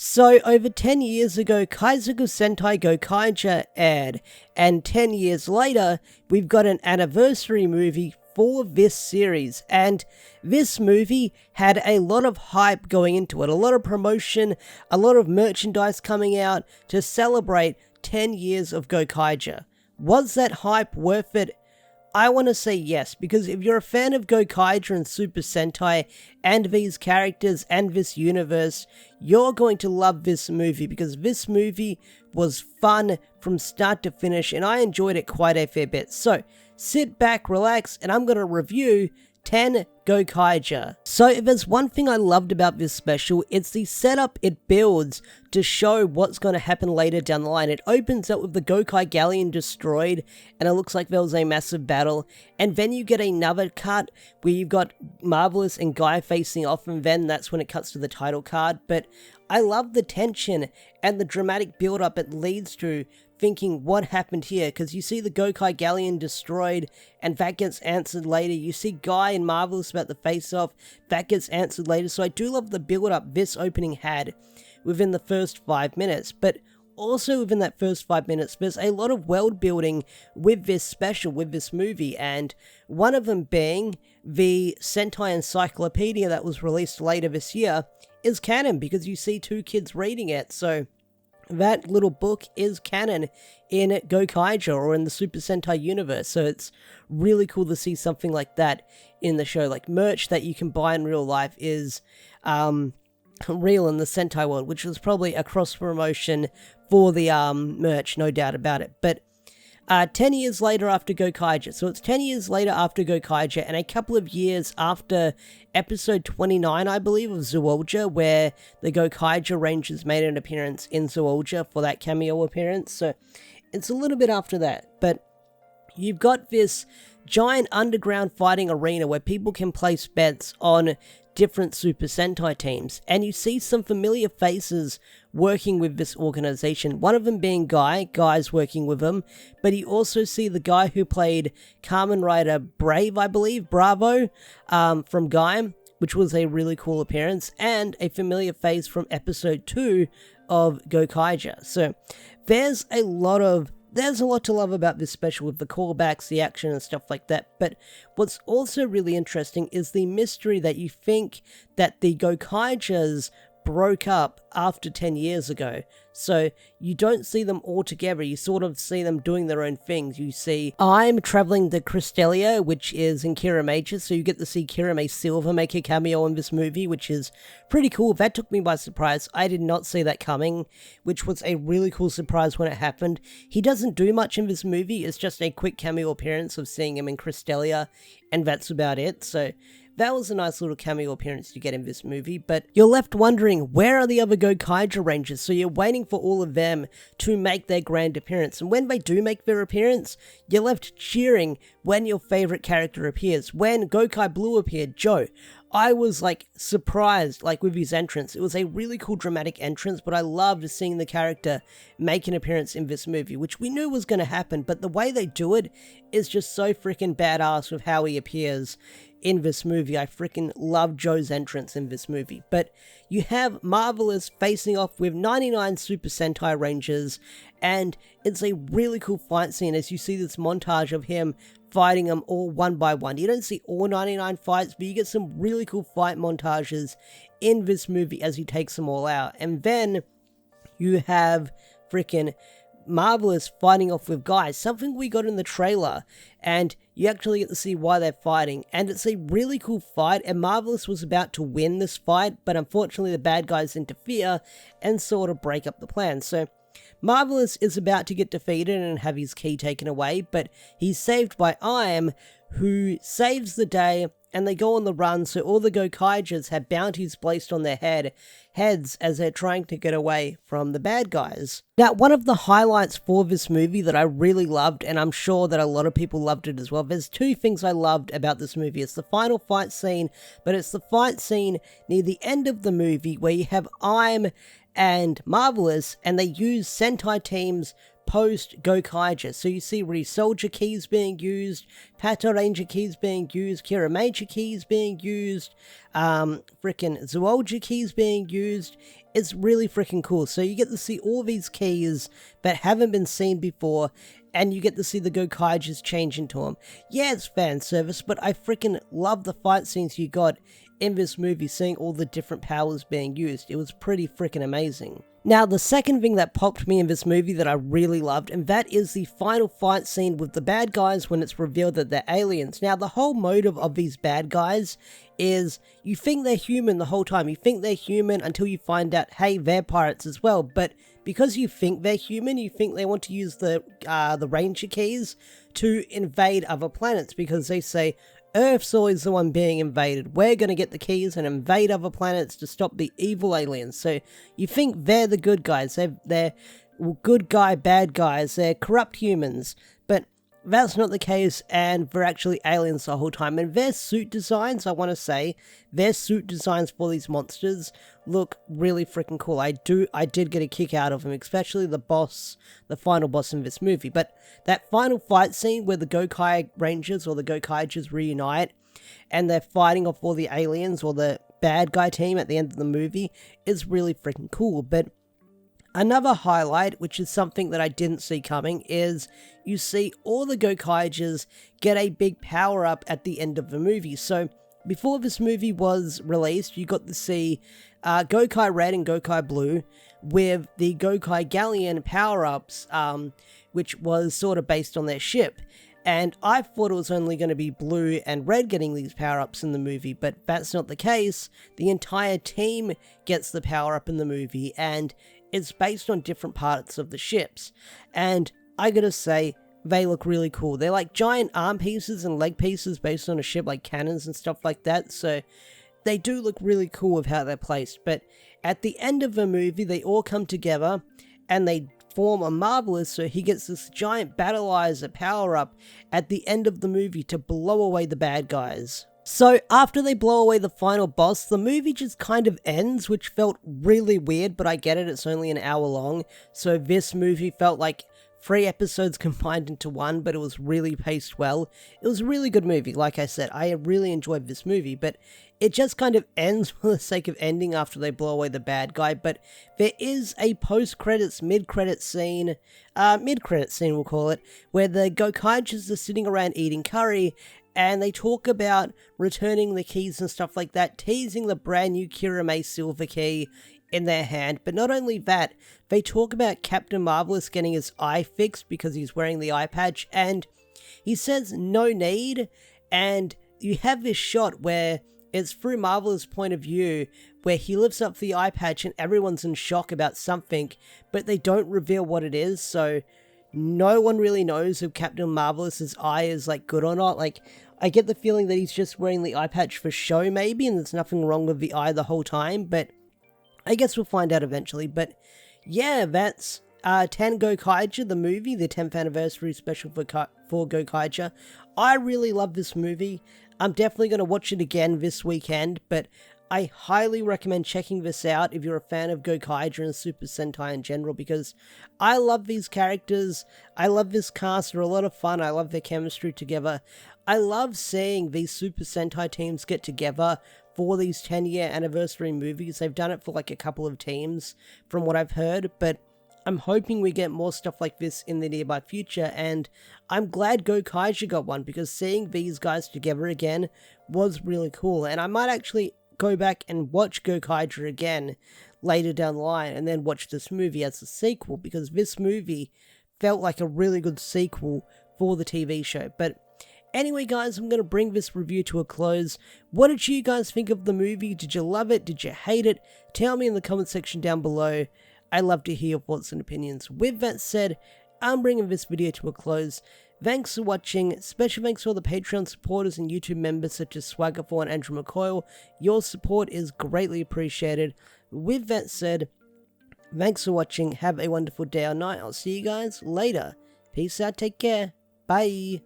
So, over 10 years ago, Kaizoku Sentai Gokaiger aired, and 10 years later, we've got an anniversary movie for this series, and this movie had a lot of hype going into it, a lot of promotion, a lot of merchandise coming out to celebrate 10 years of Gokaiger. Was that hype worth it? I want to say yes, because if you're a fan of Gokaiger and Super Sentai and these characters and this universe, you're going to love this movie, because this movie was fun from start to finish and I enjoyed it quite a fair bit. So, sit back, relax, and I'm going to review 10 Gokaiger. So if there's one thing I loved about this special, it's the setup it builds to show what's going to happen later down the line. It opens up with the Gokai galleon destroyed, and it looks like there was a massive battle, and then you get another cut where you've got Marvelous and Guy facing off, and then that's when it cuts to the title card. But I love the tension and the dramatic build-up it leads to, thinking what happened here, because you see the Gokai galleon destroyed and that gets answered later. You see Guy and Marvelous about the face-off, that gets answered later. So I do love the build-up this opening had within the first 5 minutes, but also within that first 5 minutes there's a lot of world building with this special, with this movie, and one of them being the Sentai Encyclopedia that was released later this year is canon, because you see two kids reading it. So that little book is canon in Gokaiger or in the Super Sentai universe, so it's really cool to see something like that in the show. Like, merch that you can buy in real life is real in the Sentai world, which was probably a cross-promotion for the merch, no doubt about it. But 10 years later after Gokaiger, so it's 10 years later after Gokaiger, and a couple of years after episode 29, I believe, of Zoologia, where the Gokaiger Rangers made an appearance in Zoologia for that cameo appearance. So it's a little bit after that, but you've got this giant underground fighting arena where people can place bets on different Super Sentai teams, and you see some familiar faces working with this organization, one of them being Guy's working with them, but you also see the guy who played Kamen Rider Brave, I believe, Bravo, from Guy, which was a really cool appearance, and a familiar face from episode 2 of Gokaiger. So there's a lot to love about this special, with the callbacks, the action, and stuff like that. But what's also really interesting is the mystery that you think that the Gokaigers broke up after 10 years ago. So you don't see them all together, you sort of see them doing their own things. You see I'm traveling to Crystalia, which is in Kira Major, so you get to see Kira May Silver make a cameo in this movie, which is pretty cool. That took me by surprise. I did not see that coming, which was a really cool surprise when it happened. He doesn't do much in this movie, it's just a quick cameo appearance of seeing him in Crystalia, and that's about it. So that was a nice little cameo appearance to get in this movie, but you're left wondering, where are the other Gokaiger Rangers? So you're waiting for all of them to make their grand appearance, and when they do make their appearance, you're left cheering when your favorite character appears. When Gokai Blue appeared, Joe, I was surprised with his entrance. It was a really cool dramatic entrance, but I loved seeing the character make an appearance in this movie, which we knew was going to happen, but the way they do it is just so freaking badass with how he appears in this movie. I freaking love Joe's entrance in this movie. But you have Marvelous facing off with 99 Super Sentai Rangers, and it's a really cool fight scene as you see this montage of him fighting them all one by one. You don't see all 99 fights, but you get some really cool fight montages in this movie as he takes them all out. And then you have freaking Marvelous fighting off with Guy, something we got in the trailer, and you actually get to see why they're fighting, and it's a really cool fight, and Marvelous was about to win this fight, but unfortunately the bad guys interfere and sort of break up the plan. So Marvelous is about to get defeated and have his key taken away, but he's saved by Im, who saves the day, and they go on the run, so all the Gokaigers have bounties placed on their heads as they're trying to get away from the bad guys. Now, one of the highlights for this movie that I really loved, and I'm sure that a lot of people loved it as well, there's two things I loved about this movie. It's the final fight scene, but it's the fight scene near the end of the movie where you have Im and Marvelous, and they use Sentai teams post-Gokaiger. So you see Resoldier keys being used, Pato Ranger keys being used, Kira Major keys being used, frickin' Zoology keys being used. It's really freaking cool. So you get to see all these keys that haven't been seen before, and you get to see the Gokaigers change into them. Yeah, it's fan service, but I freaking love the fight scenes you got in this movie, seeing all the different powers being used. It was pretty freaking amazing. Now, the second thing that popped me in this movie that I really loved, and that is the final fight scene with the bad guys when it's revealed that they're aliens. Now, the whole motive of these bad guys is you think they're human the whole time. You think they're human until you find out, hey, they're pirates as well. But because you think they're human, you think they want to use the Ranger keys to invade other planets, because they say, Earth's always the one being invaded. We're going to get the keys and invade other planets to stop the evil aliens. So you think they're the good guys. They're good guy, bad guys. They're corrupt humans. But that's not the case, and they're actually aliens the whole time. And their suit designs, I want to say, their suit designs for these monsters look really freaking cool. I did get a kick out of them, especially the boss, the final boss in this movie. But that final fight scene where the Gokai Rangers or the Gokaigers reunite, and they're fighting off all the aliens or the bad guy team at the end of the movie is really freaking cool. But another highlight, which is something that I didn't see coming, is you see all the Gokaigers get a big power-up at the end of the movie. So before this movie was released, you got to see Gokai Red and Gokai Blue with the Gokai Galleon power-ups, which was sort of based on their ship. And I thought it was only going to be Blue and Red getting these power-ups in the movie, but that's not the case. The entire team gets the power-up in the movie, and it's based on different parts of the ships. And I gotta say, they look really cool. They're like giant arm pieces and leg pieces based on a ship, like cannons and stuff like that. So they do look really cool with how they're placed. But at the end of the movie, they all come together and they form a Marvelous, so he gets this giant battleizer power-up at the end of the movie to blow away the bad guys. So after they blow away the final boss, the movie just kind of ends, which felt really weird, but I get it, it's only an hour long. So this movie felt like 3 episodes combined into one, but it was really paced well. It was a really good movie, like I said. I really enjoyed this movie, but it just kind of ends for the sake of ending after they blow away the bad guy. But there is a post-credits, mid-credit scene we'll call it, where the Gokaigers are sitting around eating curry, and they talk about returning the keys and stuff like that, teasing the brand new Kirame silver key in their hand. But not only that, they talk about Captain Marvelous getting his eye fixed because he's wearing the eye patch, and he says no need, and you have this shot where it's through Marvelous' point of view, where he lifts up the eye patch and everyone's in shock about something, but they don't reveal what it is, so no one really knows if Captain Marvelous's eye is, like, good or not. Like, I get the feeling that he's just wearing the eye patch for show, maybe, and there's nothing wrong with the eye the whole time, but I guess we'll find out eventually. But yeah, that's 10 Gokaiger, the movie, the 10th anniversary special for Gokaiger. I really love this movie. I'm definitely going to watch it again this weekend, but I highly recommend checking this out if you're a fan of Gokaiger and Super Sentai in general, because I love these characters, I love this cast, they're a lot of fun, I love their chemistry together. I love seeing these Super Sentai teams get together for these 10-year anniversary movies. They've done it for like a couple of teams from what I've heard, but I'm hoping we get more stuff like this in the nearby future, and I'm glad Gokaiger got one, because seeing these guys together again was really cool, and I might actually go back and watch Gokaiger again later down the line and then watch this movie as a sequel, because this movie felt like a really good sequel for the TV show. But anyway guys, I'm going to bring this review to a close. What did you guys think of the movie? Did you love it? Did you hate it? Tell me in the comment section down below. I love to hear your thoughts and opinions. With that said, I'm bringing this video to a close. Thanks for watching. Special thanks to all the Patreon supporters and YouTube members such as Swagger4 and Andrew McCoyle. Your support is greatly appreciated. With that said, thanks for watching. Have a wonderful day or night. I'll see you guys later. Peace out. Take care. Bye.